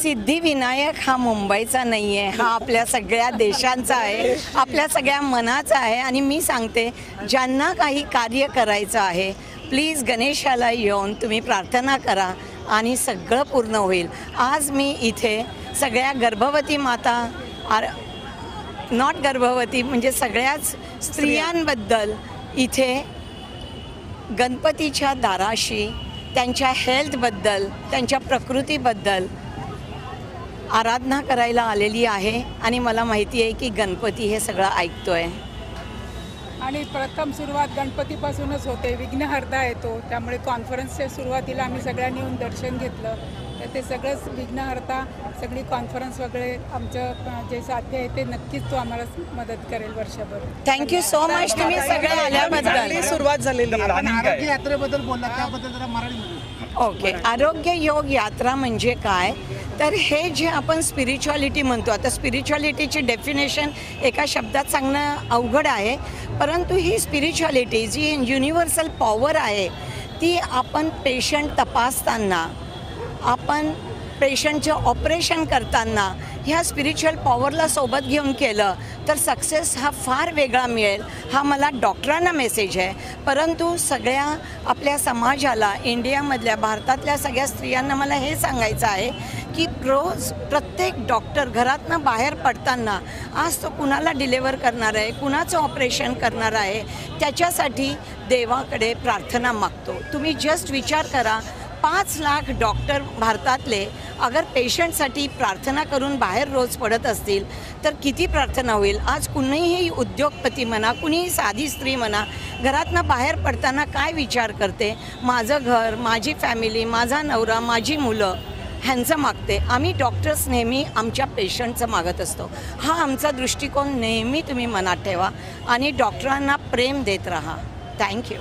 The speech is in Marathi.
सिद्धिविनायक हा मुंबईचा नाही आहे, हा आपल्या सगळ्या देशांचा आहे, आपल्या सगळ्या मनाचा आहे. आणि मी सांगते, ज्यांना काही कार्य करायचं आहे प्लीज गणेशाला येऊन तुम्ही प्रार्थना करा आणि सगळं पूर्ण होईल. आज मी इथे सगळ्या गर्भवती माता नॉट गर्भवती म्हणजे सगळ्याच स्त्रियांबद्दल इथे गणपतीच्या दाराशी त्यांच्या हेल्थबद्दल, त्यांच्या प्रकृतीबद्दल आराधना करायला आलेली आहे. आणि मला माहिती आहे की गणपती हे सगळं ऐकतोय. आणि प्रथम सुरुवात गणपतीपासूनच होते. विघ्नहर्ता येतो, त्यामुळे कॉन्फरन्सच्या सुरुवातीला आम्ही सगळ्यांनी येऊन दर्शन घेतलं. तर ते सगळंच विघ्नहर्ता, सगळी कॉन्फरन्स वगैरे आमचं जे साध्य आहे ते नक्कीच तो आम्हाला मदत करेल वर्षभर. थँक्यू सो मच तुम्ही सगळे आल्याबद्दल. सुरुवात झालेली आरोग्य यात्रेबद्दल बोलला, त्याबद्दल जरा मराठीमध्ये. ओके, आरोग्य योग यात्रा म्हणजे काय, तर हे जे आपण स्पिरिच्युअलिटी म्हणतो, आता स्पिरिच्युअलिटीची डेफिनेशन एका शब्दात सांगणं अवघड आहे, परंतु ही स्पिरिच्युअलिटी जी युनिव्हर्सल पॉवर आहे ती आपण पेशंट तपासताना, आपण पेशंटचं ऑपरेशन करताना ह्या स्पिरिच्युअल पॉवरला सोबत घेऊन केलं तर सक्सेस हा फार वेगळा मिळेल. हा मला डॉक्टरांना मेसेज आहे, परंतु सगळ्या आपल्या समाजाला, इंडियामधल्या, भारतातल्या सगळ्या स्त्रियांना मला हे सांगायचं आहे की रोज प्रत्येक डॉक्टर घरातनं बाहेर पडताना आज तो कुणाला डिलेवर करणार आहे, कुणाचं ऑपरेशन करणार आहे, त्याच्यासाठी देवाकडे प्रार्थना मागतो. तुम्ही जस्ट विचार करा, 5 लाख डॉक्टर भारतातले अगर पेशंटसाठी प्रार्थना करून बाहेर रोज पडत असतील तर किती प्रार्थना होईल. आज कुणीही उद्योगपती म्हणा, कुणीही साधी स्त्री म्हणा, घरातनं बाहेर पडताना काय विचार करते, माझं घर, माझी फॅमिली, माझा नवरा, माझी मुलं, ह्यांचं मागते. आम्ही डॉक्टर्स नेहमी आमच्या पेशंटचं मागत असतो. हा आमचा दृष्टिकोन नेहमी तुम्ही मनात ठेवा आणि डॉक्टरांना प्रेम देत राहा. थँक्यू.